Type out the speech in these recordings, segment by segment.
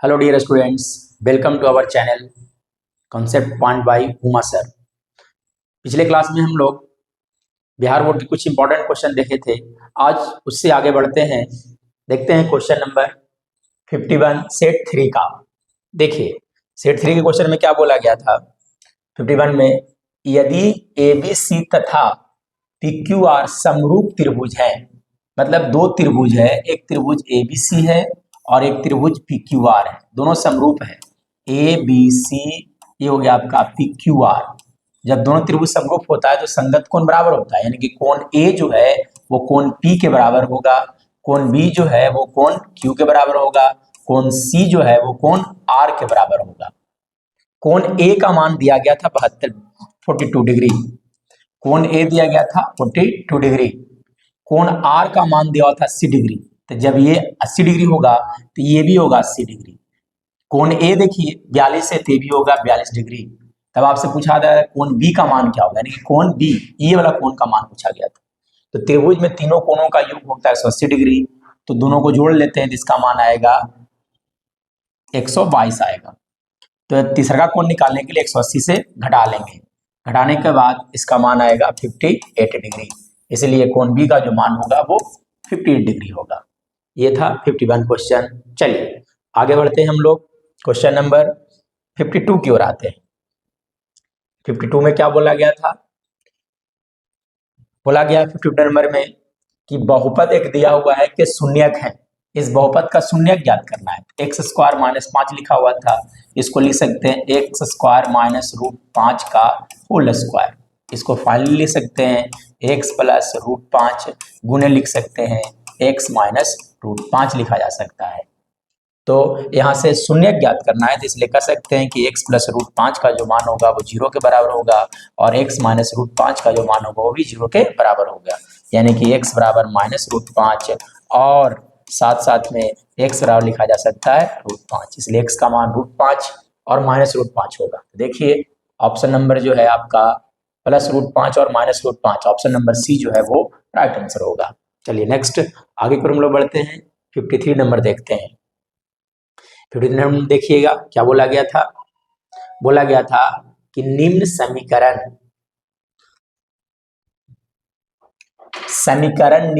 Hello dear students, welcome to our channel concept point by Uma sir. पिछले class में हम लोग बिहार बोर्ड के कुछ इंपॉर्टेंट क्वेश्चन देखे थे। आज उससे आगे बढ़ते हैं, देखते हैं क्वेश्चन नंबर 51 सेट 3 का। देखिए सेट 3 के क्वेश्चन में क्या बोला गया था। 51 में यदि ABC तथा PQR समरूप त्रिभुज है, मतलब दो त्रिभुज है, एक त्रिभुज ABC है और एक त्रिभुज PQR है, दोनों समरूप है। ABC ये हो गया आपका PQR। जब दोनों त्रिभुज समरूप होता है तो संगत कोण बराबर होता है, यानी कि कोण A जो है वो कोण P के बराबर होगा, कोण B जो है वो कोण Q के बराबर होगा, कोण C जो है वो कोण R के बराबर होगा। कोण A का मान दिया गया था 42 डिग्री, कोण A दिया गया था 42 डिग्री, कोण R का मान दिया हुआ था 80 डिग्री। तो जब ये 80 डिग्री होगा तो ये भी होगा 80 डिग्री। कोण A देखिए 42 है तो ये भी होगा 42 डिग्री। तब आपसे पूछा था कोण B का मान क्या होगा, यानी कि कोण B ये वाला कोण का मान पूछा गया था। तो त्रिभुज में तीनों कोणों का योग होता है 180 डिग्री, तो दोनों को जोड़ लेते हैं जिसका मान आएगा 122 आएगा। तो तीसरा कोण निकालने के लिए 180 से घटा लेंगे, घटाने के बाद इसका मान आएगा 58 डिग्री, इसलिए कोण बी का जो मान होगा वो 58 डिग्री होगा। ये था 51 क्वेश्चन। चलिए आगे बढ़ते हैं हम लोग, क्वेश्चन नंबर 52 की ओर आते हैं। 52 में क्या बोला गया था, बोला गया 52 नंबर में कि बहुपद एक दिया हुआ है कि शून्यक है, इस बहुपद का शून्यक ज्ञात करना है। एक्स स्क्वायर माइनस 5 लिखा हुआ था, इसको लिख सकते हैं एक्स स्क्वायर माइनस रूट 5 का होल स्क्वायर। इसको फाइनली लिख सकते हैं एक्स प्लस रूट 5 गुणे लिख सकते हैं एक्स माइनस रूट 5 लिखा जा सकता है। तो यहाँ से शून्यक ज्ञात करना है, तो इसलिए कह सकते हैं कि x प्लस रूट 5 का जो मान होगा वो 0 के बराबर होगा और x माइनस रूट 5 का जो मान होगा वो भी 0 के बराबर होगा, यानी कि x बराबर माइनस रूट 5 और साथ साथ में x बराबर लिखा जा सकता है रूट 5, इसलिए x का मान रूट 5 और माइनस रूट 5 होगा। देखिए ऑप्शन नंबर जो है आपका प्लस रूट 5 और minus root 5, option number C जो है वो राइट आंसर होगा। चलिए नेक्स्ट आगे को हम लोग बढ़ते हैं, 53 नंबर देखते हैं। 53 नंबर देखिएगा क्या बोला गया था, बोला गया था कि निम्न समीकरण समीकरण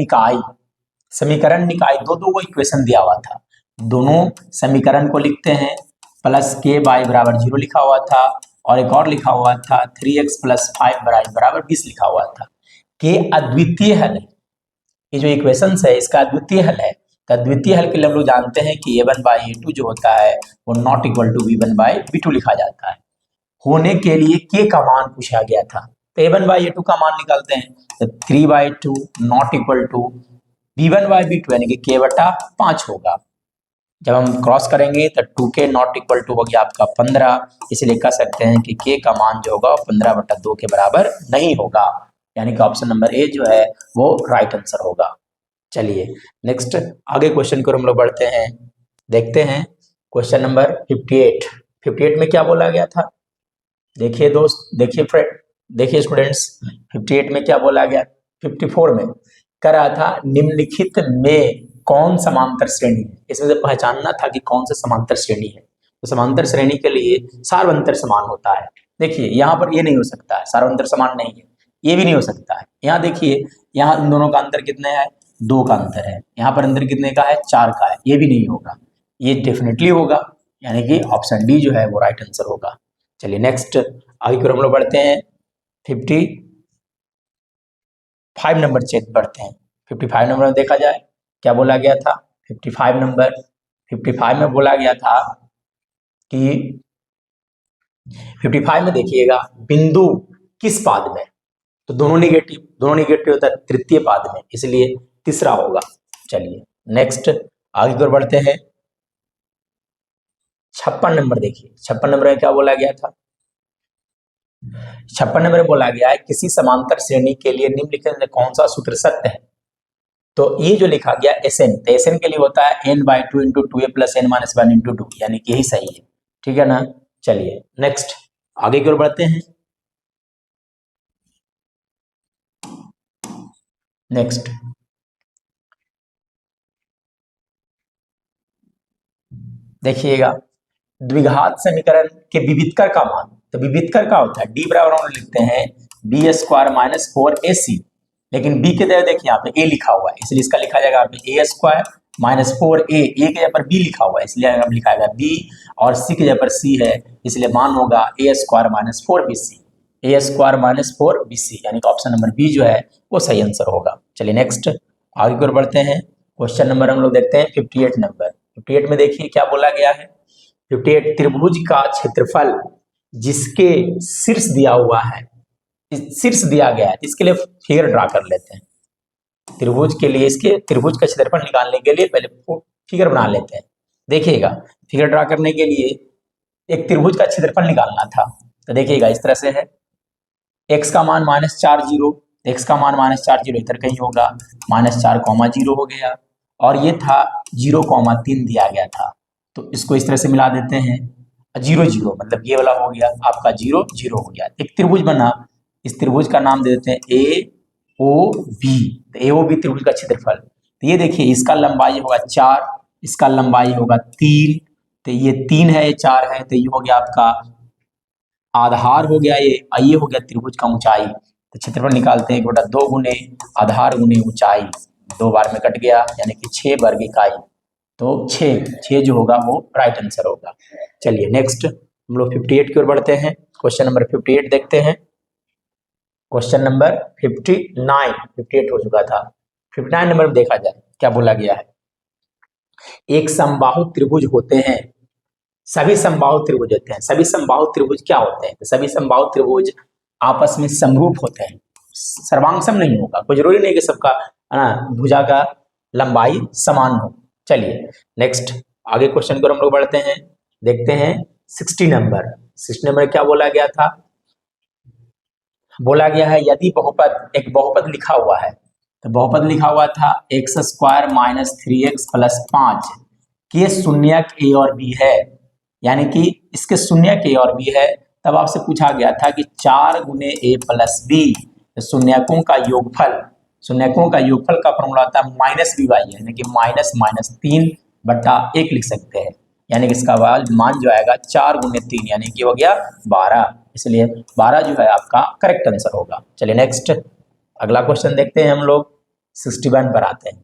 निकाय दो को इक्वेशन दिया हुआ था, दोनों समीकरण को लिखते हैं। प्लस के बाई बराबर 0 लिखा हुआ था और एक और लिखा हुआ था 3x प्लस 5 बराबर 20 लिखा हुआ था। के अद्वितीय हल है, ये जो इक्वेशन है इसका अद्वितीय हल है। तो अद्वितीय हल के लिए हम लोग जानते हैं कि a1 बाई a2 जो होता है वो not equal to b1 by b2 लिखा जाता है। होने के लिए k का मान पूछा गया था, तो a1 बाई a2 का मान निकालते हैं, तो 3/2 not equal to b1 by b2 यानी कि k बटा 5 होगा। जब हम क्रॉस करेंगे तो 2k नॉट इक्वल टू हो गया आपका 15, इसलिए कह सकते हैं कि k का मान जो होगा 15/2 के बराबर नहीं होगा, यानी कि ऑप्शन नंबर ए जो है वो राइट आंसर होगा। चलिए नेक्स्ट आगे क्वेश्चन को हम लोग बढ़ते हैं, देखते हैं क्वेश्चन नंबर 58 में क्या बोला गया था। देखिए दोस्त, देखिए फ्रेंड, देखिए स्टूडेंट्स, 58 में क्या बोला गया। 54 में कह रहा था निम्नलिखित में कौन समांतर श्रेणी है, इसमें से पहचानना था कि कौन सा समांतर श्रेणी है। तो समांतर श्रेणी के लिए सार्वंतर समान होता है। देखिए यहाँ पर ये नहीं हो सकता है, सार्वंतर समान नहीं है, ये भी नहीं हो सकता है। यहाँ देखिए यहाँ इन दोनों का अंतर कितने है, 2 का अंतर है, यहाँ पर अंतर कितने का है, 4 का है, ये भी नहीं होगा, ये डेफिनेटली होगा, यानी कि ऑप्शन डी जो है वो राइट आंसर होगा। चलिए नेक्स्ट आगे की ओर हम लोग बढ़ते हैं, 55 नंबर चेक करते हैं। 55 नंबर में देखा जाए क्या बोला गया था। 55 में बोला गया था कि 55 में देखिएगा बिंदु किस पाद में, तो दोनों निगेटिव होता है तृतीय पाद में, इसलिए तीसरा होगा। चलिए नेक्स्ट आगे की ओर बढ़ते हैं, 56 नंबर देखिए। 56 नंबर में क्या बोला गया था, 56 नंबर में बोला गया है किसी समांतर श्रेणी के लिए निम्नलिखित में कौन सा सूत्र सत्य है। तो ये जो लिखा गया एसएन, तो एसएन के लिए होता है n/2 into 2a plus n minus 1 into 2, यानी कि यही सही है, ठीक है ना। चलिए नेक्स्ट आगे की ओर बढ़ते हैं, नेक्स्ट देखिएगा द्विघात समीकरण के विविधकर का मान, तो विविधकर का होता है डी बराबर हम लिखते हैं बी स्क्वायर माइनस 4ac, लेकिन बी के जगह देखिए यहाँ पे ए लिखा हुआ है, इसलिए इसका लिखा जाएगा यहाँ पे ए स्क्वायर माइनस 4a, ए के जगह पर बी लिखा हुआ है इसलिए अब लिखा जाएगा बी, और सी की जगह पर सी है इसलिए मान होगा ए स्क्वायर माइनस 4bc, ए स्क्वायर माइनस 4bc, यानी कि ऑप्शन नंबर बी जो है वो सही आंसर होगा। चलिए नेक्स्ट आगे की ओर बढ़ते हैं। क्वेश्चन नंबर हम लोग देखते हैं 58 नंबर। 58 में देखिए क्या बोला गया है। 58 त्रिभुज का क्षेत्रफल जिसके शीर्ष दिया हुआ है, शीर्ष दिया गया है, इसके लिए फिगर ड्रा कर लेते हैं। त्रिभुज के लिए इसके त्रिभुज का क्षेत्रफल निकालने के लिए पहले फिगर बना लेते हैं। देखिएगा फिगर ड्रा करने के लिए एक त्रिभुज का क्षेत्रफल निकालना था, तो देखिएगा इस तरह से है, x का मान -4 x का मान -4 इधर कहीं होगा, -4,0 हो गया, और ये था 0,3 दिया गया था, तो इसको इस तरह से मिला देते हैं 0 0, मतलब ये वाला हो गया आपका 0 0 हो गया, एक त्रिभुज बना। इस त्रिभुज का नाम दे देते हैं AOB, तो AOB त्रिभुज का क्षेत्रफल। तो ये देखिए इसका लंबाई होगा 4, इसका लंबाई होगा 3, तो ये 3 है, ये 4 है, तो ये हो गया आपका आधार हो गया, ये हो गया त्रिभुज का ऊंचाई। तो क्षेत्रफल निकालते हैं 1/2 गुने आधार गुने ऊंचाई, 2 बार में कट गया, यानी कि 6 वर्ग इकाई, तो 6 जो होगा वो राइट आंसर होगा। चलिए नेक्स्ट हम लोग 58 की ओर बढ़ते हैं। क्वेश्चन नंबर 58 देखते हैं। क्वेश्चन नंबर 58 हो चुका था, 59 नंबर में देखा जाए क्या बोला गया है। एक समबाहु त्रिभुज होते हैं, सभी समबाहु त्रिभुज होते हैं। सभी समबाहु त्रिभुज क्या होते हैं? तो सभी समबाहु त्रिभुज आपस में समरूप होते हैं, सर्वांगसम नहीं होगा, कोई जरूरी नहीं कि सबका भुजा का लंबाई समान हो। चलिए नेक्स्ट आगे क्वेश्चन को हम लोग बढ़ते हैं, देखते हैं 60 नंबर। 60 नंबर क्या बोला गया था? बोला गया है यदि बहुपद, एक बहुपद लिखा हुआ है, तो बहुपद लिखा हुआ था x square minus 3x plus 5 के शून्यक a और b है, यानी कि इसके शून्यक a और b है, तब आपसे पूछा गया था कि 4 गुने a प्लस b, शून्यकों का योगफल, शून्यकों का योगफल का फॉर्मूला होता है माइनस बी वाई, यानी कि -3/1 लिख सकते हैं, यानी कि इसका मान जो आएगा 4 गुने 3, यानी कि हो गया 12, इसलिए 12 जो है आपका करेक्ट आंसर होगा। चलिए नेक्स्ट अगला क्वेश्चन देखते हैं हम लोग, 61 पर आते हैं।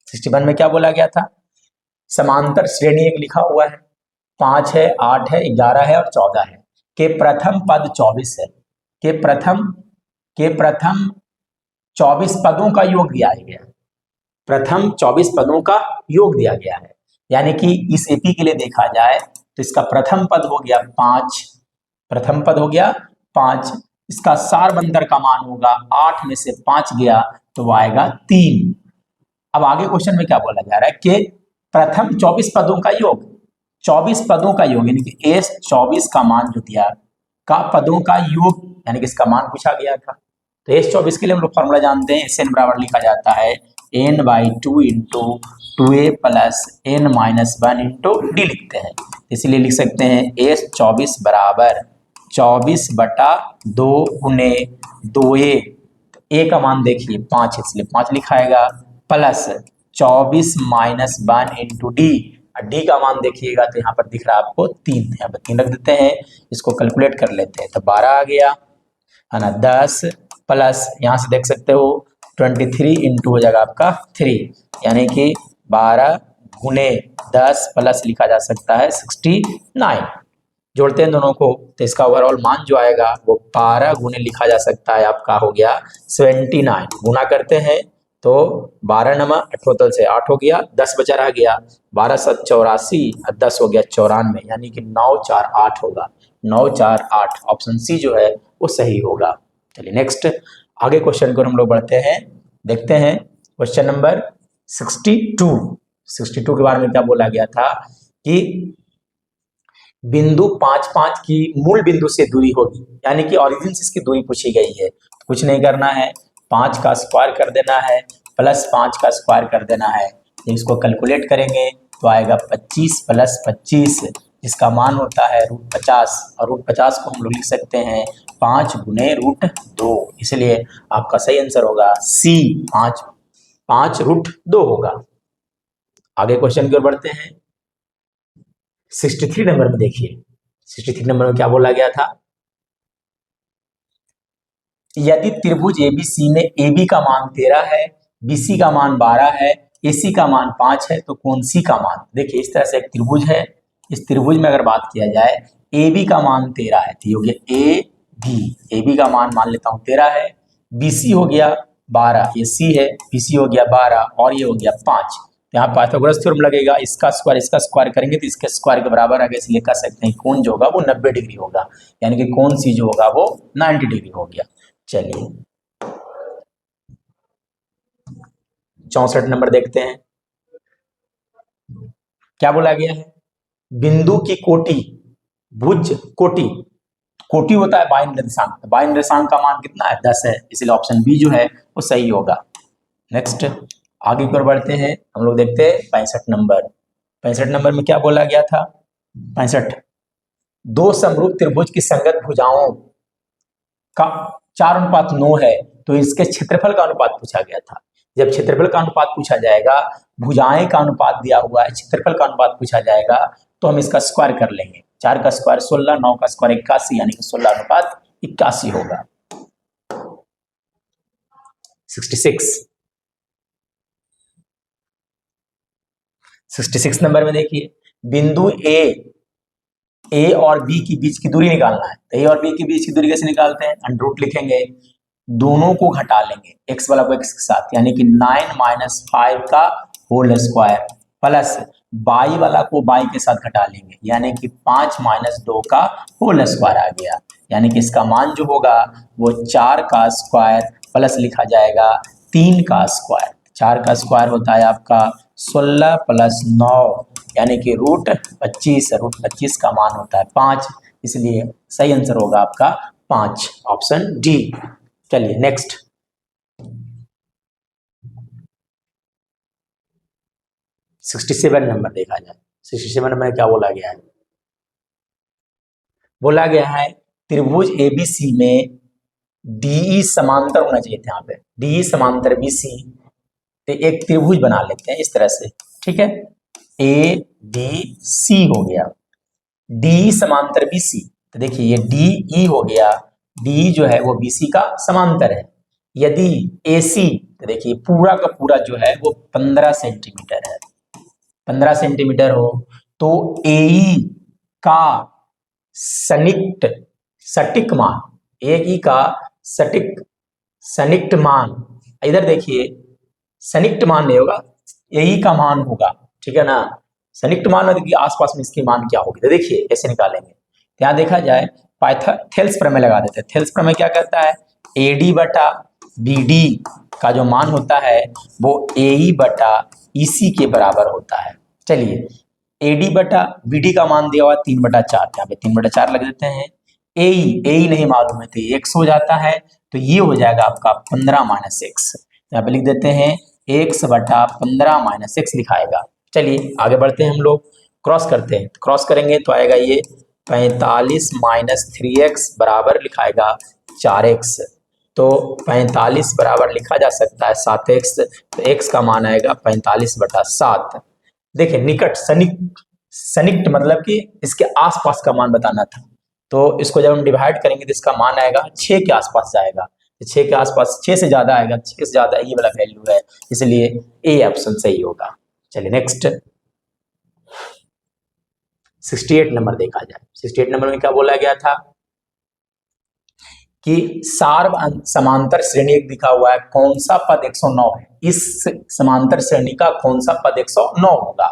61 में क्या बोला गया था? समांतर श्रेणी एक लिखा हुआ है, 5 है, 8 है, 11 है और 14 है, के प्रथम पद 24 है, के प्रथम 24 पदों का योग दिया गया, प्रथम 24 पदों का योग दिया गया है, यानी कि इस एपी के लिए देखा जाए तो इसका प्रथम पद हो गया 5, प्रथम पद हो गया 5, इसका सारबंतर का मान होगा 8 में से 5 गया तो वो आएगा 3। अब आगे क्वेश्चन में क्या बोला जा रहा है कि प्रथम 24 पदों का योग, 24 पदों का योग, यानी कि एस 24 का मान जो दिया का पदों का योग, यानी कि इसका मान पूछा गया था। तो एस 24 के लिए हम लोग फॉर्मूला जानते हैं, एस एन बराबर लिखा जाता है n/2 into 2a plus n-1 into D लिखते हैं, इसलिए लिख सकते हैं एस 24 बराबर 24/2 गुने 2a, ए का मान देखिए 5 है इसलिए 5 लिखाएगा, प्लस 24 - 1 इंटू डी, डी का मान देखिएगा तो यहाँ पर दिख रहा है आपको 3, यहाँ पर 3 रख देते हैं, इसको कैलकुलेट कर लेते हैं तो 12 आ गया है ना, 10 प्लस यहाँ से देख सकते हो 23 इंटू हो जाएगा आपका 3, यानी कि 12 गुने 10 प्लस लिखा जा सकता है 69, जोड़ते हैं दोनों को तो इसका ओवरऑल मान जो आएगा वो 12 गुने लिखा जा सकता है आपका हो गया 79, गुना करते हैं तो 12 नमा 78 से 8 हो गया, 10 बचा रह गया, 12 7 84 और 10 हो गया 94, यानी कि 948 होगा, 948 ऑप्शन सी जो है वो सही होगा। चलिए नेक्स्ट आगे क्वेश्चन को हम लोग बढ़ते हैं, देखते हैं क्वेश्चन नंबर 62 के बारे में क्या बोला गया था कि बिंदु 5 5 की मूल बिंदु से दूरी होगी, यानी कि ओरिजिन से इसकी दूरी पूछी गई है, कुछ नहीं करना है, 5 का स्क्वायर कर देना है प्लस 5 का स्क्वायर कर देना है, इसको कैलकुलेट करेंगे तो आएगा 25 प्लस 25, जिसका मान होता है √50, और √50 को हम लोग लिख सकते हैं 5 गुने √2, इसलिए आपका सही आंसर होगा सी, 5 √2 होगा। आगे क्वेश्चन की ओर बढ़ते हैं, 63 नंबर में देखिए, 63 नंबर में क्या बोला गया था, यदि त्रिभुज एबीसी में AB का मान 13 है, BC का मान 12 है, AC का मान 5 है, तो कौन सी का मान, देखिए इस तरह से एक त्रिभुज है, इस त्रिभुज में अगर बात किया जाए AB का मान 13 है, तो ये हो गया AB का मान लेता हूँ 13 है, BC हो गया 12, ये C है, BC हो गया 12 और ये हो गया 5। तो यहाँ पाइथागोरस थ्योरम लगेगा, इसका स्क्वायर करेंगे तो इसके स्क्वायर के बराबर आगे, इसलिए कह सकते हैं कोण जो होगा वो 90 डिग्री होगा, यानी कि कोण C जो होगा वो 90 डिग्री हो गया। चलिए 64 नंबर देखते हैं, क्या बोला गया है, बिंदु की कोटि, भुज कोटि, कोटि होता है बाह्य निर्देशांक, बाह्य निर्देशांक का मान कितना है 10 है, इसलिए ऑप्शन बी जो है वो सही होगा। नेक्स्ट आगे की ओर बढ़ते हैं, हम लोग देखते हैं 65 नंबर। 65 नंबर में क्या बोला गया था, 65, दो समरूप त्रिभुज की संगत भुजाओं का 4:9 है, तो इसके क्षेत्रफल का अनुपात पूछा गया था। जब क्षेत्रफल का अनुपात पूछा जाएगा, भुजाएं का अनुपात दिया हुआ है, क्षेत्रफल का अनुपात पूछा जाएगा, तो हम इसका स्क्वायर कर लेंगे, 4 का स्क्वायर 16, 9 का स्क्वायर 81, यानी कि 16:81 होगा। 66 नंबर में देखिए, बिंदु ए और बी के बीच की दूरी निकालना है, तो ए और बी के बीच की दूरी कैसे निकालते हैं, अंडर रूट लिखेंगे, दोनों को घटा लेंगे, x वाला को x के साथ, यानी कि 9 - 5 का होल स्क्वायर प्लस y वाला को y के साथ घटा लेंगे, यानी कि 5 - 2 का होल स्क्वायर आ गया, यानी कि इसका मान जो होगा वो 4 का स्क्वायर प्लस लिखा जाएगा 3 का स्क्वायर, 4 का स्क्वायर होता है आपका 16 + 9, यानी कि √25, √25 का मान होता है 5, इसलिए सही आंसर होगा आपका 5, ऑप्शन डी। चलिए नेक्स्ट 67 नंबर देखा जाए, 67 नंबर में क्या बोला गया है, बोला गया है त्रिभुज एबीसी में डीई समांतर होना चाहिए था, यहाँ पे डीई समांतर बीसी, तो एक त्रिभुज बना लेते हैं इस तरह से, ठीक है, ए बी सी हो गया, डी समांतर बीसी, तो देखिए ये डी हो गया, डी जो है वो बीसी का समांतर है, यदि एसी, तो देखिए पूरा का पूरा जो है वो 15 सेंटीमीटर है, 15 सेंटीमीटर हो, तो एई का सनिक्ट सटिक मान, एई का सनिक्ट मान, इधर देखिए सनिक्ट मान नहीं होगा, एई का मान होगा, ठीक है ना, सनिक्ट मान में देखिए आसपास में इसकी मान क्या होगी, तो देखिए कैसे निकालेंगे, यहाँ देखा जाए थेल्स प्रमेय लगा देते हैं, थेल्स प्रमेय क्या कहता है, एडी बटा बीडी का जो मान होता है वो एई बटा ईसी के बराबर होता है। चलिए एडी बटा बीडी का मान दिया हुआ 3/4, यहाँ पे 3/4 लग देते हैं, एई नहीं मालूम है तो x हो जाता है, तो ये हो जाएगा आपका 15 - x, यहाँ पे लिख देते हैं x बटा 15 - x लिखाएगा। चलिए आगे बढ़ते हैं, हम लोग क्रॉस करते हैं, क्रॉस करेंगे तो आएगा ये 45 - 3x बराबर लिखाएगा 4x, तो 45 बराबर लिखा जा सकता है 7x, तो x का मान आएगा 45/7। देखिए निकट सनिक्ट मतलब कि इसके आसपास का मान बताना था, तो इसको जब हम डिवाइड करेंगे तो इसका मान आएगा 6 के आसपास जाएगा, तो 6 के आसपास 6 से ज्यादा आएगा, 6 से ज्यादा ये वाला वैल्यू है, इसलिए ए ऑप्शन सही होगा। चलिए नेक्स्ट 68 नंबर देखा जाए, 68 नंबर में क्या बोला गया था कि सार्व समांतर श्रेणी एक दिखा हुआ है, कौन सा पद 109 है, इस समांतर श्रेणी का कौन सा पद 109 होगा,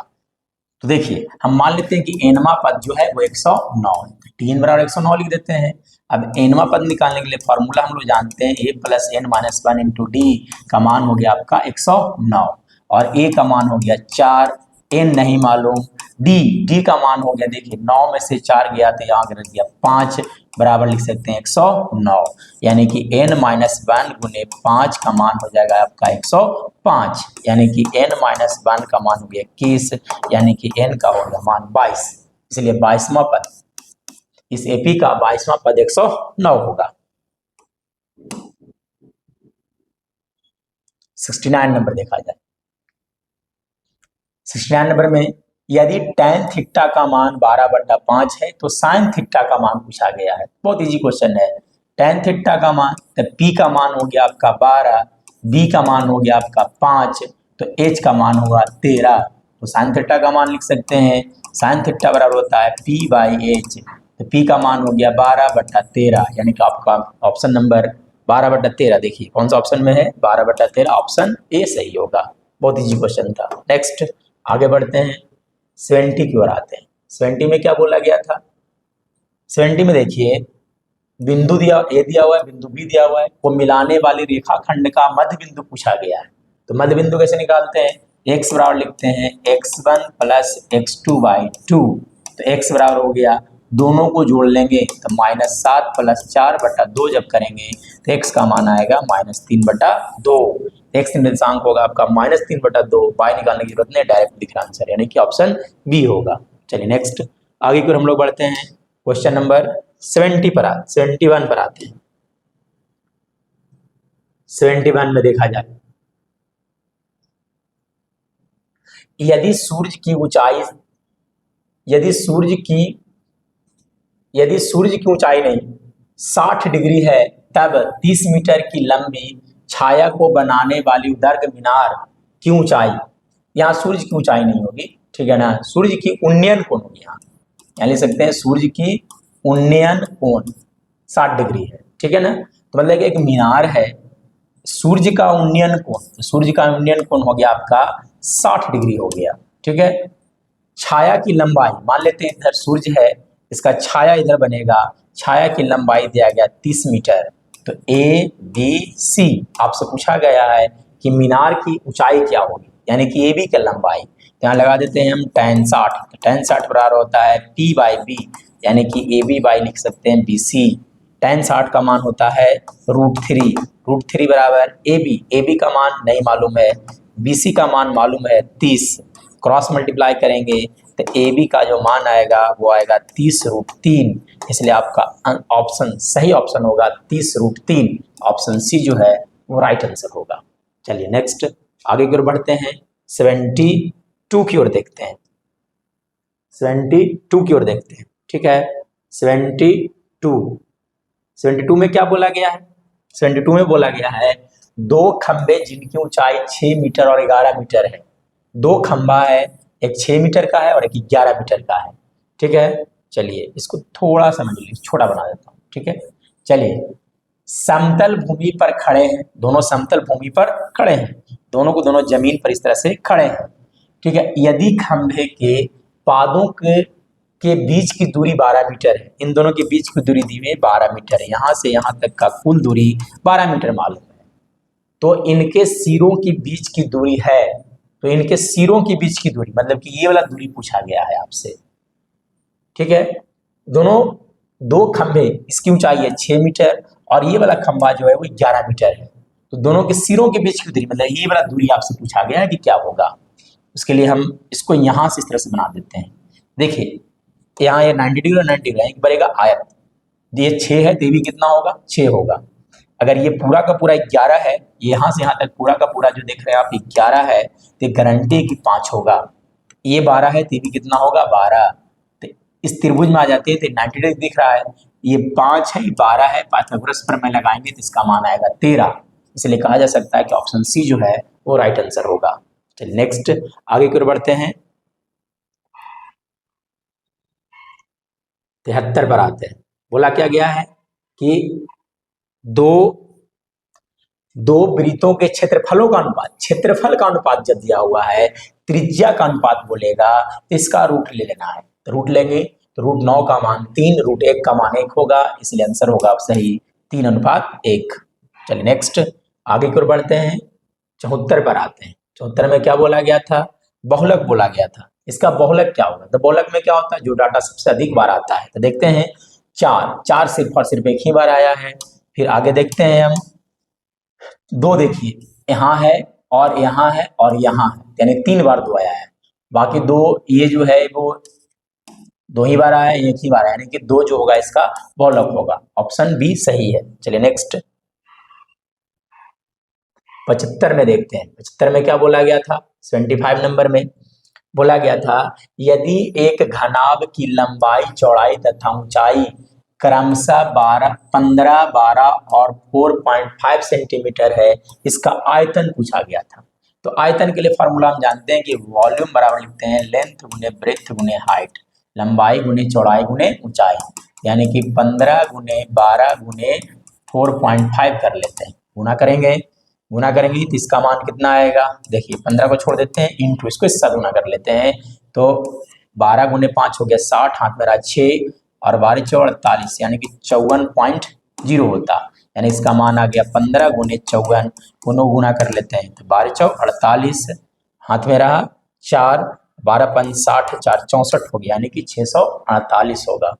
तो देखिए हम मान लेते हैं कि एनवा पद जो है वो 109 है, टीन बराबर 109 लिख देते हैं। अब एनवा पद निकालने के लिए फॉर्मूला हम लोग जानते हैं, a + n - 1 × d का मान हो गया आपका 109, और a का मान हो गया 4, n नहीं मालूम, d का मान हो गया, देखिए 9 में से 4 गया तो यहाँ रख दिया 5, बराबर लिख सकते हैं 109, यानी कि n - 1 × 5 का मान हो जाएगा आपका 105, यानी कि n - 1 का मान हो गया 21, यानी कि n का हो गया मान 22, इसलिए 22वां पद, इस एपी का 22वां पद 109 होगा। 69 नंबर देखा जाए, 69 नंबर में यदि tan थीटा का मान 12/5 है तो sin थीटा का मान पूछा गया है। बहुत इजी क्वेश्चन है। tan थीटा का मान, तो p का मान हो गया आपका 12, b का मान हो गया आपका 5, तो h का मान होगा 13। तो sin थीटा का मान लिख सकते हैं, sin थीटा बराबर होता है p/h। तो p का मान हो गया 12/13, यानी कि आपका ऑप्शन नंबर 12/13, देखिए कौन सा ऑप्शन में है, 12/13, ऑप्शन ए सही होगा। बहुत इजी क्वेश्चन था। नेक्स्ट आगे बढ़ते हैं, 70 की ओर आते हैं। 70 में क्या बोला गया था, 70 में देखिए बिंदु दिया ए दिया हुआ है, बिंदु बी दिया हुआ है, को मिलाने वाली रेखाखंड का मध्य बिंदु पूछा गया है। तो मध्य बिंदु कैसे निकालते हैं, x बराबर लिखते हैं x1 + x2/2। तो x बराबर हो गया, दोनों को जोड़ लेंगे तो -7 + 4/2 जब करेंगे तो x का मान आएगा -3/2। x निर्देशांक होगा आपका -3/2, y निकालने की जरूरत नहीं, डायरेक्ट दिख रहा आंसर, यानी कि ऑप्शन बी होगा। चलिए नेक्स्ट आगे की ओर हम लोग बढ़ते हैं, क्वेश्चन नंबर 71 पर आते हैं। 71 में देखा जाए, यदि सूर्य की ऊंचाई नहीं 60 डिग्री है, तब 30 मीटर की लंबी छाया को बनाने वाली ऊर्ध्वाधर मीनार की ऊंचाई, यहाँ सूर्य की ऊंचाई नहीं होगी, ठीक है ना, सूर्य की उन्नयन कोण होगी, यहाँ ले सकते हैं सूर्य की उन्नयन कोण 60 डिग्री है, ठीक है ना। तो मतलब एक मीनार है, सूर्य का उन्नयन कोण, तो सूर्य का उन्नयन कोण हो गया आपका 60 डिग्री हो गया, ठीक है। छाया की लंबाई मान लेते हैं इधर सूर्य है, इसका छाया इधर बनेगा, छाया की लंबाई दिया गया 30 मीटर। तो ए बी सी आपसे पूछा गया है कि मीनार की ऊंचाई क्या होगी, यानी कि ए बी की लंबाई, तो यहाँ लगा देते हैं हम tan 60। तो tan 60 बराबर होता है p/b, यानी कि ए बी बाई लिख सकते हैं बी सी। tan 60 का मान होता है √3 बराबर ए बी का मान नहीं मालूम है, बी सी का मान मालूम है 30, क्रॉस मल्टीप्लाई करेंगे तो ए बी का जो मान आएगा वो आएगा 30√3, इसलिए आपका ऑप्शन सही ऑप्शन होगा 30√3, ऑप्शन सी जो है वो राइट आंसर होगा। चलिए नेक्स्ट आगे की ओर बढ़ते हैं, 72 की ओर देखते हैं, 72 की ओर देखते हैं, ठीक है। 72 में क्या बोला गया है, 72 में बोला गया है दो खंबे जिनकी ऊंचाई 6 मीटर और 11 मीटर है, दो खंबा है, एक 6 मीटर का है और एक 11 मीटर का है, ठीक है। चलिए इसको थोड़ा समझ लीजिए, छोटा बना देता हूँ, ठीक है। चलिए समतल भूमि पर खड़े हैं, दोनों समतल भूमि पर खड़े हैं, दोनों को दोनों जमीन पर इस तरह से खड़े हैं, ठीक है। यदि खंभे के पादों के बीच की दूरी 12 मीटर है, इन दोनों के बीच की दूरी दी हुई 12 मीटर है, यहाँ से यहाँ तक का कुल दूरी 12 मीटर मालूम है, तो इनके सिरों के बीच की दूरी है, तो इनके सिरों के बीच की दूरी मतलब कि ये वाला दूरी पूछा गया है आपसे, ठीक है। दोनों दो खंभे, इसकी ऊंचाई है 6 मीटर और ये वाला खंभा जो है वो 11 मीटर है, तो दोनों के सिरों के बीच की दूरी मतलब ये वाला दूरी आपसे पूछा गया है कि क्या होगा। उसके लिए हम इसको यहाँ से इस तरह से बना देते हैं, देखिए यहाँ ये 90 डिग्री और 90 डिग्री बनेगा आयत, ये 6 है तो ये भी कितना होगा 6 होगा। अगर ये पूरा का पूरा 11 है, यहाँ से यहाँ तक पूरा का पूरा जो देख रहे हैं आप 11 है, तो गारंटी है कि 5 होगा, ये 12 है तो ये भी कितना होगा 12, तो इस त्रिभुज में आ जाते हैं तो 90 डिग्री दिख रहा है, ये 5 है, 12 है, 5 में परस्पर में लगाएंगे तो इसका मान आएगा 13, इसलिए कहा जा सकता है कि ऑप्शन सी जो है वो राइट आंसर होगा। चलिए नेक्स्ट आगे की ओर बढ़ते हैं, 73 पर आते हैं। बोला क्या गया है कि दो वृत्तों के क्षेत्रफलों का अनुपात, क्षेत्रफल का अनुपात जब दिया हुआ है, त्रिज्या का अनुपात बोलेगा, इसका रूट ले लेना है, तो रूट लेंगे तो √9 का मान 3, √1 का मान 1 होगा, इसलिए आंसर होगा सही 3:1। चलिए नेक्स्ट आगे की ओर बढ़ते हैं, 74 पर आते हैं। 74 में क्या बोला गया था, बहुलक बोला गया था, इसका बहुलक क्या होगा, तो बहुलक में क्या होता है जो डाटा सबसे अधिक बार आता है, तो देखते हैं 4 सिर्फ और सिर्फ एक ही बार आया है। फिर आगे देखते हैं हम 2, देखिए यहाँ है और यहाँ है और यहाँ है, यानी 3 बार 2 आया है, बाकी 2 ये जो है वो 2 ही बार आया है, एक ही बार आया, यानी कि 2 जो होगा इसका बहुलक होगा, ऑप्शन बी सही है। चलिए नेक्स्ट 75 में देखते हैं, 75 में क्या बोला गया था, 75 नंबर में बोला गया था यदि एक घनाभ की लंबाई, चौड़ाई तथा ऊंचाई क्रमशः 15, 12 और 4.5 सेंटीमीटर है, इसका आयतन पूछा गया था। तो आयतन के लिए फॉर्मूला हम जानते हैं कि वॉल्यूम बराबर लिखते हैं लेंथ गुने ब्रेथ गुने हाइट, लंबाई गुने चौड़ाई गुने ऊंचाई, यानी कि 15 गुने 12 गुने 4.5 कर लेते हैं। गुना करेंगे तो इसका मान कितना आएगा, देखिए 15 को छोड़ देते हैं, इंटू इसको इससे गुना कर लेते हैं, तो 12 गुने 5 हो गया 60, हाथ में रहा 6 और 12 चौड़ 48, यानी कि 54.0 होता, यानी इसका मान आ गया 15 गुने 54, दोनों गुना कर लेते हैं तो 12 चौड़ 48, हाथ में रहा 4, 12 5 60, 4 64 हो गया, यानी कि 648 होगा,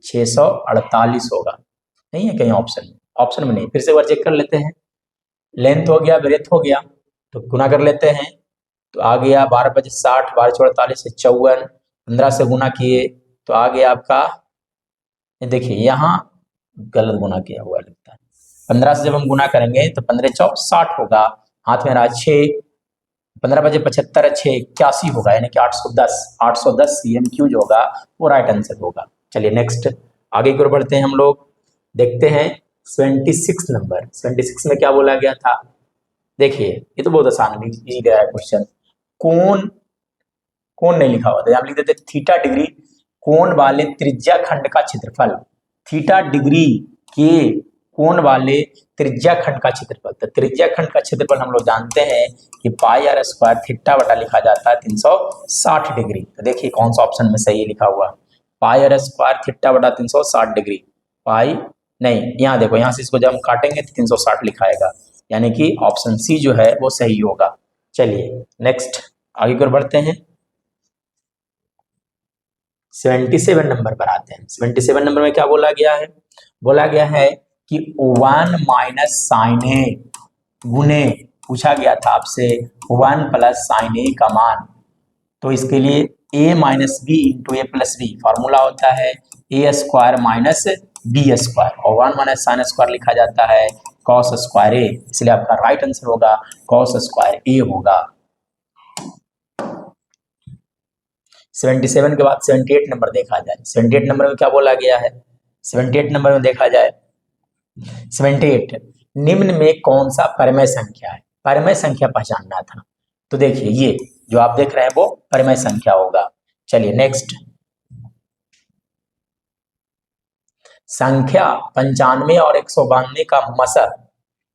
648 होगा। नहीं है कहीं ऑप्शन में नहीं, फिर से एक बार चेक कर लेते हैं। लेंथ हो गया, ब्रेथ हो गया, तो गुना कर लेते हैं, तो आ गया 12 5 60, 12 चौड़ 48 से 54, 15 से गुना किए तो आ गया आपका, देखिए यहाँ गलत गुना किया हुआ लगता है, 15 से जब हम गुना करेंगे तो 15 चौ 60 होगा, हाथ में रहा 6, 15 बजे 75, 6 81 होगा, यानी कि 810 CM जो होगा वो राइट आंसर होगा। चलिए नेक्स्ट आगे की ओर बढ़ते हैं हम लोग, देखते हैं 26 नंबर। 26 में क्या बोला गया था, देखिए ये तो बहुत आसान है क्वेश्चन, कोण नहीं लिखा हुआ था, यहाँ लिख देते थीटा डिग्री कोण वाले त्रिज्या खंड का क्षेत्रफल, थीटा डिग्री के कोण वाले त्रिज्या खंड का क्षेत्रफल। तो त्रिज्या खंड का क्षेत्रफल हम लोग जानते हैं कि पाई आर स्क्वायर थीटा बटा लिखा जाता है 360 डिग्री। तो देखिए कौन सा ऑप्शन में सही लिखा हुआ, पाई आर स्क्वायर थीटा बटा 360 डिग्री, पाई नहीं, यहाँ देखो, यहाँ से इसको जब हम काटेंगे तो 360 लिखाएगा, यानी कि ऑप्शन सी जो है वो सही होगा। चलिए नेक्स्ट आगे की ओर बढ़ते हैं, 77 नंबर पर आते हैं। 77 नंबर में क्या बोला गया है, बोला गया है कि 1 माइनस साइन ए गुने, पूछा गया था आपसे 1 प्लस साइन ए का मान, तो इसके लिए a minus B into A plus B, formula होता है A square minus B square, और 1 माइनस साइन स्क्वायर लिखा जाता है कॉस स्क्वायर ए, इसलिए आपका राइट आंसर होगा कॉस स्क्वायर ए होगा। 77 के बाद 78 नंबर देखा जाए, 78 नंबर में क्या बोला गया है, 78 नंबर में देखा जाए, 78 निम्न में कौन सा परमेय संख्या है, परमेय संख्या पहचानना था, तो देखिए ये जो आप देख रहे हैं वो परमेय संख्या होगा। चलिए नेक्स्ट, संख्या 95 और 192 का मसा,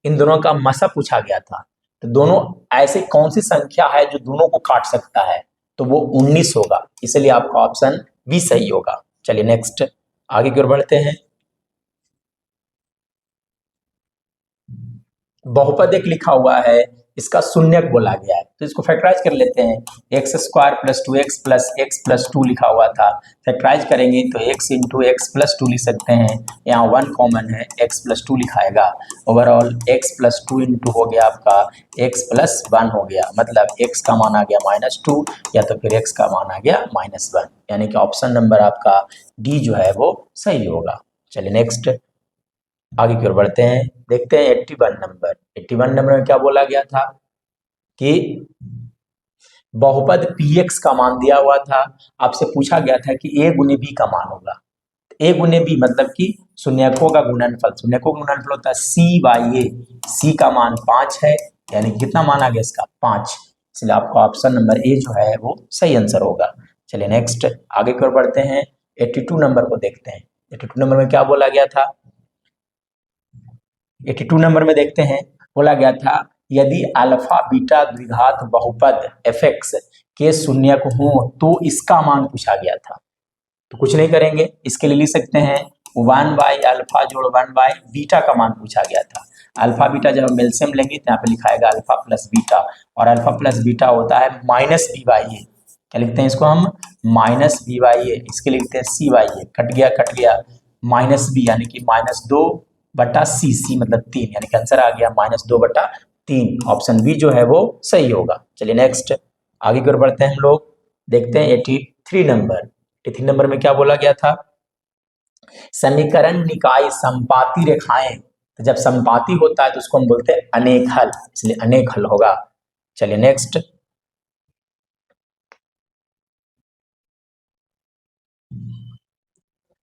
इन दोनों का मसा पूछा गया था, तो दोनों ऐसे कौन सी संख्या है जो दोनों को काट सकता है, तो वो 19 होगा, इसलिए आपका ऑप्शन बी सही होगा। चलिए नेक्स्ट आगे की ओर बढ़ते हैं, बहुपद एक लिखा हुआ है, इसका शून्यक बोला गया है, तो इसको फैक्टराइज कर लेते हैं, x square plus 2x plus x plus 2 लिखा हुआ था, फैक्टराइज करेंगे तो x इंटू एक्स प्लस 2 लिख सकते हैं, यहाँ 1 कॉमन है, x प्लस 2 लिखाएगा, ओवरऑल x प्लस 2 इंटू हो गया आपका x प्लस 1 हो गया, मतलब x का मान आ गया -2 या तो फिर x का मान आ गया -1, यानी कि ऑप्शन नंबर आपका डी जो है वो सही होगा। चलिए नेक्स्ट आगे की ओर बढ़ते हैं, देखते हैं 81 नंबर। 81 नंबर में क्या बोला गया था कि बहुपद px का मान दिया हुआ था, आपसे पूछा गया था कि a गुने b का मान होगा, a गुने b मतलब कि शून्यकों का गुणनफल, शून्यकों का गुणनफल होता है c बाई a, c का मान 5 है, यानी कितना मान आ गया इसका 5, इसलिए आपका ऑप्शन नंबर ए जो है वो सही आंसर होगा। चलिए नेक्स्ट आगे की ओर बढ़ते हैं, 82 नंबर को देखते हैं। 82 नंबर में क्या बोला गया था, 82 नंबर में देखते हैं, बोला गया था यदि अल्फा बीटा द्विघात बहुपद fx के शून्यक हो तो इसका मान पूछा गया था, तो कुछ नहीं करेंगे, इसके लिए लिख सकते हैं 1 बाई अल्फा जोड़ 1 बाई बीटा का मान पूछा गया था। अल्फा बीटा जब हम एलसीएम लेंगे तो यहाँ पे लिखा आएगा अल्फा प्लस बीटा, और अल्फा प्लस बीटा होता है माइनस बी बाई ए, क्या लिखते हैं इसको हम माइनस बी बाई ए, इसके लिखते हैं सी बाई ए, कट गया माइनस बी यानी कि -2 बटा सी, सी मतलब 3, यानी कि आंसर आ गया -2 बटा 3, ऑप्शन बी जो है वो सही होगा। चलिए नेक्स्ट आगे की ओर बढ़ते हैं हम लोग, देखते हैं 83 नंबर। 83 नंबर में क्या बोला गया था, समीकरण निकाय संपाती रेखाएं, तो जब संपाती होता है तो उसको हम बोलते हैं अनेक हल, इसलिए अनेक हल होगा। चलिए नेक्स्ट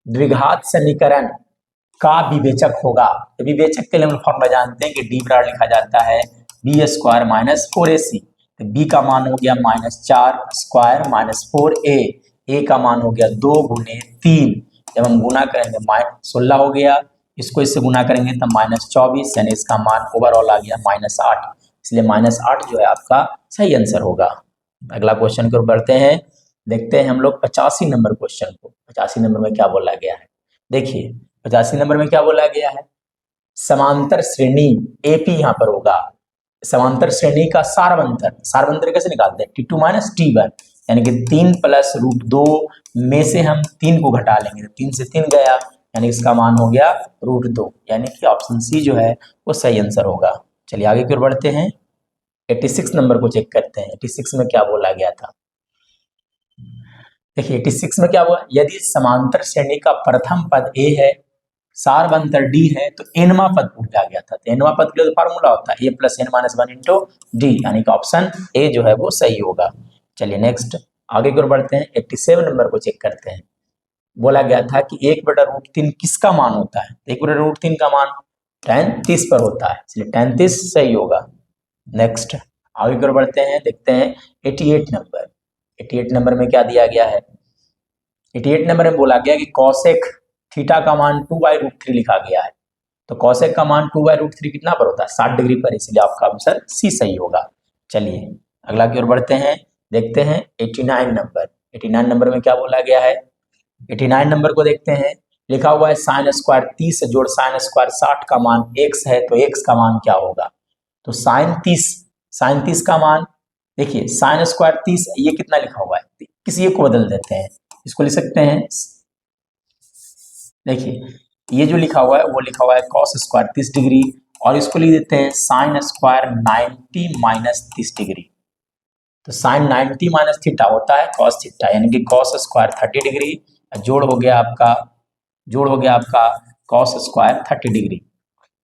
द्विघात समीकरण का विवेचक होगा। तो विवेचक के लिए हम फॉर्मूला जानते हैं कि डी बराबर लिखा जाता है बी स्क्वायर माइनस 4ac। तो बी का मान हो गया -4 स्क्वायर माइनस 4a, ए का मान हो गया 2 गुने 3, जब हम गुना करेंगे -16 हो गया, इसको इससे गुना करेंगे तो -24, यानी इसका मान ओवरऑल आ गया -8, इसलिए -8 जो है आपका सही आंसर होगा। अगला क्वेश्चन की ओर बढ़ते हैं, देखते हैं हम लोग 85 नंबर क्वेश्चन को। 85 नंबर में क्या बोला गया है, देखिए 85 नंबर में क्या बोला गया है, समांतर श्रेणी एपी यहाँ पर होगा। समांतर श्रेणी का सारवंतर कैसे निकालते हैं, T2 माइनस T1, यानी कि 3 प्लस √2 में से हम 3 को घटा लेंगे तो 3 से 3 गया, यानी इसका मान हो गया √2, यानी कि ऑप्शन सी जो है वो सही आंसर होगा। चलिए आगे की ओर बढ़ते हैं, 86 नंबर को चेक करते हैं। 86 में क्या बोला गया था, देखिए 86 में क्या हुआ, यदि समांतर श्रेणी का प्रथम पद ए है, सारवंतर डी है, तो एनवा पद पूछा गया था। तो एनवा पद के लिए फार्मूला होता है a+n-1 इंटू डी, यानी कि ऑप्शन ए जो है वो सही होगा। चलिए नेक्स्ट आगे की ओर बढ़ते हैं, 87 नंबर को चेक करते हैं। बोला गया था कि 1/√3 किसका मान होता है, 1/√3 का मान tan 30 पर होता है, इसलिए tan 30 सही होगा। नेक्स्ट आगे की ओर बढ़ते हैं, देखते हैं 88 नंबर। 88 नंबर में क्या दिया गया है, 88 नंबर में बोला गया कि कॉसेक थीटा का मान 2/√3 लिखा गया है। तो कॉसेक का मान 2/√3 कितना पर होता है, 60 डिग्री पर, इसलिए आपका आंसर सी सही होगा। चलिए अगला की ओर बढ़ते हैं, देखते हैं 89 नंबर। 89 नंबर में क्या बोला गया है, 89 नंबर को देखते हैं, लिखा हुआ है साइन स्क्वायर 30 जोड़ साइन स्क्वायर 60 का मान x है, तो x का मान क्या होगा। तो साइन 30 का मान, देखिए साइन स्क्वायर 30, ये कितना लिखा हुआ है, किसी एक को बदल देते हैं, इसको लिख सकते हैं, देखिए ये जो लिखा हुआ है वो लिखा हुआ है कॉस स्क्वायर 30 डिग्री, और इसको लिख देते हैं साइन स्क्वायर 90 माइनस 30 डिग्री। तो साइन 90 माइनस थीटा होता है कॉस थीटा, यानी कि कॉस स्क्वायर 30 डिग्री, जोड़ हो गया आपका कॉस स्क्वायर 30 डिग्री।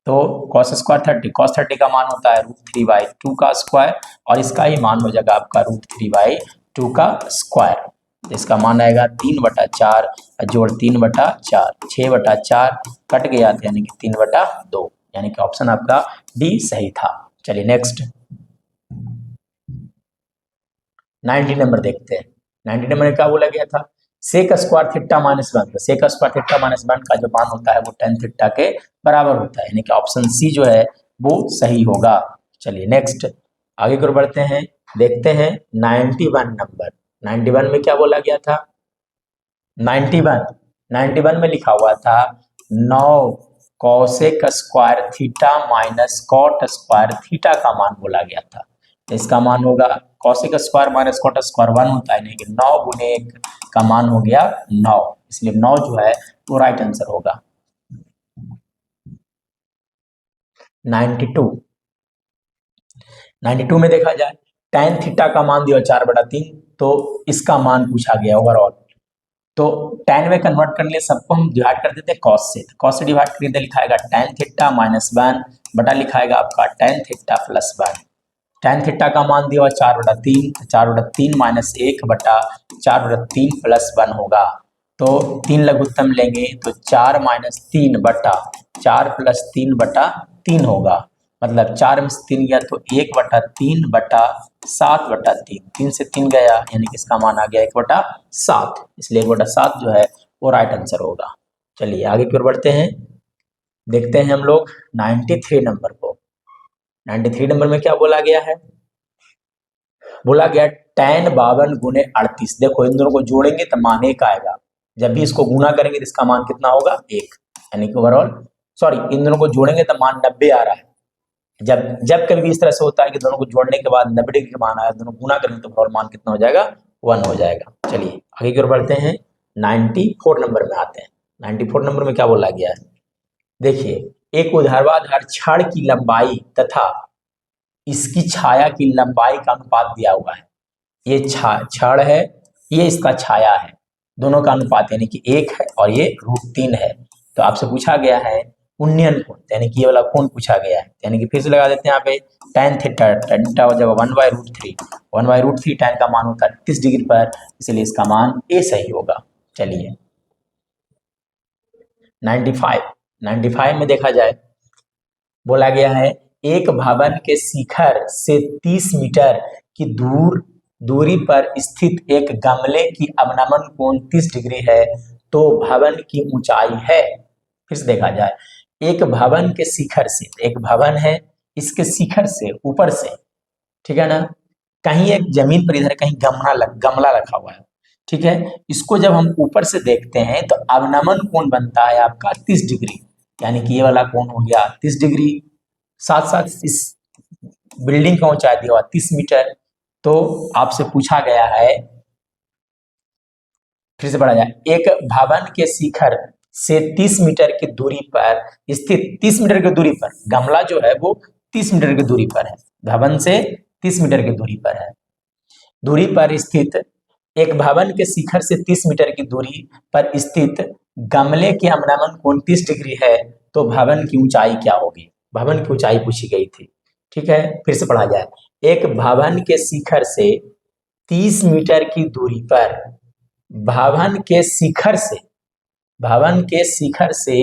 तो कॉस स्क्वायर 30, कॉस 30 का मान होता है √3/2 का स्क्वायर, और इसका ही मान हो जाएगा आपका √3/2 का स्क्वायर। इसका मान आएगा 3/4 जोड़ 3/4, 6/4 कट गया, यानी कि 3/2, यानी कि ऑप्शन आपका डी सही था। चलिए नेक्स्ट 90 नंबर देखते हैं। 90 नंबर में क्या बोला गया था, sec square theta minus 1, sec square theta minus 1 का जो मान होता है वो tan थीटा के बराबर होता है, यानी कि ऑप्शन सी जो है वो सही होगा। चलिए नेक्स्ट आगे की ओर बढ़ते हैं, देखते हैं 91 नंबर। 91 में क्या बोला गया था, 91 में लिखा हुआ था 9 cosec square theta minus cot square theta का मान बोला गया था। इसका मान होगा cosec square minus cot square 1 होता है, नहीं कि 9 गुने 1 का मान हो गया 9, इसलिए 9 जो है वो राइट आंसर होगा। 92 में देखा जाए tan थीटा का मान दिया 4/3, तो इसका मान पूछा गया ओवरऑल। तो tan में कन्वर्ट करने के लिए सबको हम डिवाइड कर देते हैं cos से, cos से डिवाइड करके लिखाएगा tan थीटा माइनस 1 बटा लिखाएगा आपका tan theta plus 1। tan theta का मान दिया 4/3, 4/3 माइनस 1 बटा 4/3 प्लस 1 होगा। तो 3 लघुत्तम लेंगे तो 4 माइनस 3 बटा 4 प्लस 3 बटा 3 होगा, मतलब 4 में से 3 गया तो 1/3 बटा 7/3, 3 से 3 गया, यानी कि इसका मान आ गया 1/7, इसलिए 1/7 जो है वो राइट आंसर होगा। चलिए आगे की ओर बढ़ते हैं, देखते हैं हम लोग 93 नंबर को। 93 नंबर में क्या बोला गया है, बोला गया tan 52 गुने 38। देखो इन दोनों को जोड़ेंगे तो मान 1 आएगा, जब भी इसको गुना करेंगे तो इसका मान कितना होगा 1, यानी कि ओवरऑल इन दोनों को जोड़ेंगे तो मान 90 आ रहा है। जब कभी भी इस तरह से होता है कि दोनों को जोड़ने के बाद 90 डिग्री का मान आया, दोनों गुना करेंगे तो ओवरऑल मान कितना हो जाएगा 1 हो जाएगा। चलिए आगे की ओर बढ़ते हैं, 94 नंबर में आते हैं। 94 नंबर में क्या बोला गया है, देखिए एक ऊर्ध्वाधर छड़ की लंबाई तथा इसकी छाया की लंबाई का अनुपात दिया हुआ है। ये छड़ है, ये इसका छाया है, दोनों का अनुपात यानी कि 1 है और ये √3 है। तो आपसे पूछा गया है उन्नयन कोण, यानी कि ये वाला कोण पूछा गया है, यानी कि फिर से लगा देते हैं यहाँ पे tan थीटा हो जाएगा 1/√3 tan का मान होता है 30 डिग्री पर, इसलिए इसका मान ए सही होगा। चलिए 95 में देखा जाए, बोला गया है एक भवन के शिखर से 30 मीटर की दूरी पर स्थित एक गमले की अवनमन कोण 30 डिग्री है, तो भवन की ऊंचाई है। फिर से देखा जाए, एक भवन के शिखर से, एक भवन है, इसके शिखर से, ऊपर से, ठीक है ना, कहीं एक जमीन पर इधर कहीं गमला रखा हुआ है, ठीक है, इसको जब हम ऊपर से देखते हैं तो अवनमन कोण बनता है आपका 30 डिग्री, यानी कि ये वाला कोण हो गया 30 डिग्री। साथ साथ इस बिल्डिंग का ऊंचाई दिया हुआ 30 मीटर। तो आपसे पूछा गया है, फिर से पढ़ा जाए, एक भवन के शिखर से 30 मीटर की दूरी पर स्थित, 30 मीटर की दूरी पर, गमला जो है वो 30 मीटर की दूरी पर है, भवन से 30 मीटर की दूरी पर है, दूरी पर स्थित एक भवन के शिखर से 30 मीटर की दूरी पर स्थित गमले के अवनमन कोण 30 डिग्री है, तो भवन की ऊंचाई क्या होगी? भवन की ऊंचाई पूछी गई थी, ठीक है। फिर से पढ़ा जाए, एक भवन के शिखर से 30 मीटर की दूरी पर, भवन के शिखर से, भवन के शिखर से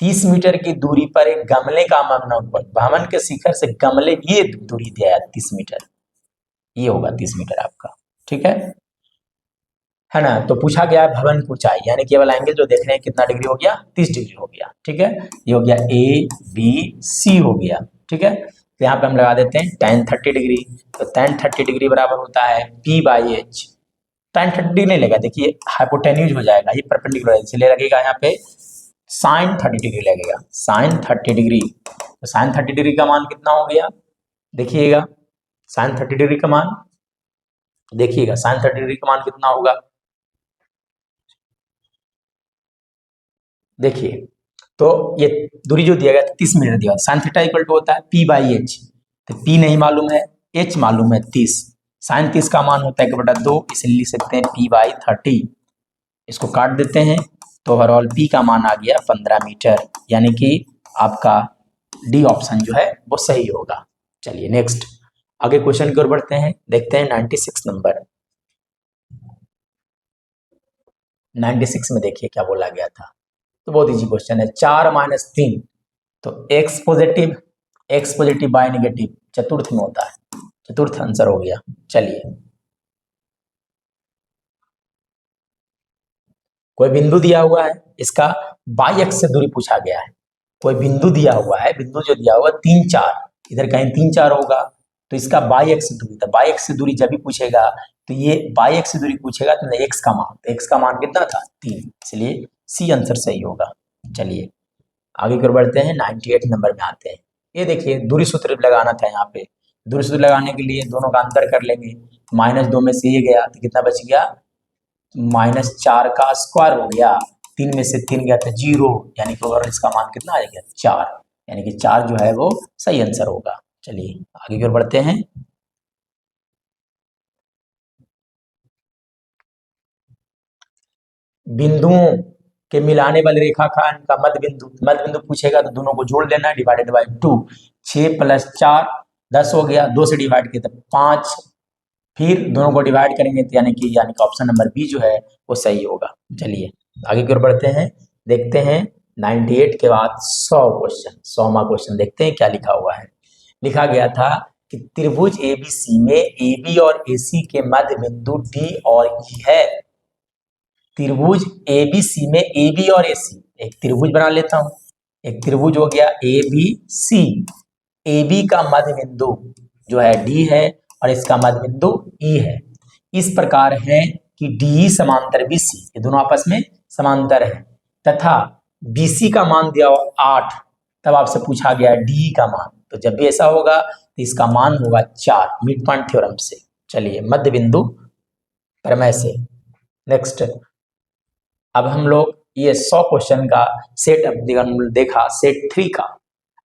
30 मीटर की दूरी पर एक गमले का अवनमन कोण, भवन के शिखर से गमले, ये दूरी दिया है 30 मीटर, ये होगा 30 मीटर आपका, ठीक है ना। तो पूछा गया है भवन की ऊंचाई, यानी केवल एंगल जो देख रहे हैं कितना डिग्री हो गया, 30 डिग्री हो गया, ठीक है। ये हो गया ए बी सी हो गया, ठीक है। तो यहाँ पे हम लगा देते हैं tan 30 डिग्री, तो tan 30 डिग्री बराबर होता है P/H। tan 30 डिग्री नहीं लेगा, देखिए हाइपोटेन्यूज हो जाएगा, ये परपेंडिकुलर है, इसलिए लगेगा यहाँ पे sin 30 डिग्री लगेगा, sin 30 डिग्री। तो sin 30 डिग्री का मान कितना हो गया, देखिएगा sin 30 डिग्री का मान, देखिएगा sin 30 डिग्री का मान कितना होगा, देखिए, तो ये दूरी जो दिया गया 30 मीटर दिया, साइन थीटा इक्वल टू होता है P/H, तो P नहीं मालूम है, H मालूम है 30, साइन 30 का मान होता है 1/2, इसलिए लिख सकते हैं P/30। इसको काट देते हैं तो ओवरऑल P का मान आ गया 15 मीटर, यानी कि आपका डी ऑप्शन जो है वो सही होगा। चलिए नेक्स्ट, आगे क्वेश्चन की ओर बढ़ते हैं, देखते हैं 96 नंबर। 96 में देखिए क्या बोला गया था, तो बहुत इजी क्वेश्चन है, 4 - 3, तो x पॉजिटिव बाय नेगेटिव चतुर्थ में होता है, चतुर्थ आंसर हो गया। चलिए, कोई बिंदु दिया हुआ है, इसका बाई एक्स से दूरी पूछा गया है, कोई बिंदु दिया हुआ है, बिंदु जो दिया हुआ 3 4, इधर कहीं 3 4 होगा, तो इसका बाई एक्स से दूरी, तो बाई एक्स से दूरी जब भी पूछेगा तो ये बाई एक्स से दूरी पूछेगा तो एक्स का मान, तो एक्स का मान कितना था 3, इसलिए सी आंसर सही होगा। चलिए आगे कर बढ़ते हैं, 98 नंबर में आते हैं। ये देखिए दूरी सूत्र लगाना था, यहाँ पे दूरी सूत्र लगाने के लिए दोनों का अंतर कर लेंगे, -2 में से ये गया तो कितना बच गया, -4 का स्क्वायर हो गया, 3 में से 3 गया तो 0, यानी कि ओवरऑल इसका मान कितना आ गया 4, यानी कि 4 जो है वो सही आंसर होगा। चलिए आगे की ओर बढ़ते हैं, बिंदुओं के मिलाने वाले रेखाखंड का मध्य बिंदु पूछेगा तो दोनों को जोड़ लेना, डिवाइडेड बाय 2, 6 + 4 10 हो गया, 2 से डिवाइड किया तो 5, फिर दोनों को डिवाइड करेंगे तो यानी कि ऑप्शन नंबर बी जो है वो सही होगा। चलिए आगे की ओर बढ़ते हैं, देखते हैं 98 के बाद 100 क्वेश्चन, 100वां क्वेश्चन देखते हैं क्या लिखा हुआ है। लिखा गया था कि त्रिभुज ABC में AB और AC के मध्य बिंदु D और E है। त्रिभुज ABC में AB और AC, एक त्रिभुज बना लेता हूं, एक त्रिभुज हो गया ABC, AB का मध्य बिंदु जो है D है और इसका मध्य बिंदु E है, इस प्रकार है कि DE समांतर BC, ये दोनों आपस में समांतर है, तथा BC का मान दिया 8, तब आपसे पूछा गया DE का मान, तो जब भी ऐसा होगा तो इसका मान होगा 4, मिड पॉइंट थ्योरम से। चलिए मध्य बिंदु प्रमेय से नेक्स्ट, अब हम लोग ये 100 क्वेश्चन का सेट अब देखा, सेट 3 का,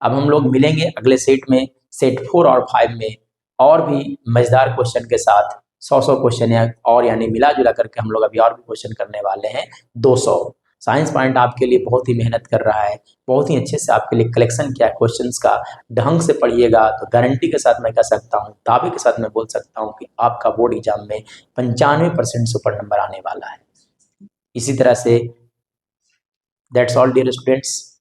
अब हम लोग मिलेंगे अगले सेट में, सेट 4 और 5 में, और भी मजेदार क्वेश्चन के साथ 100 क्वेश्चन या और, यानी मिला जुला करके हम लोग अभी और भी क्वेश्चन करने वाले हैं 200। साइंस पॉइंट आपके लिए बहुत ही मेहनत कर रहा है, बहुत ही अच्छे से आपके लिए कलेक्शन किया है क्वेश्चंस का, ढंग से पढ़िएगा तो गारंटी के साथ मैं कह सकता हूँ, दावे के साथ मैं बोल सकता हूँ कि आपका बोर्ड एग्जाम में 95% से ऊपर नंबर आने वाला है। इसी तरह से दैट्स ऑल डियर स्टूडेंट्स।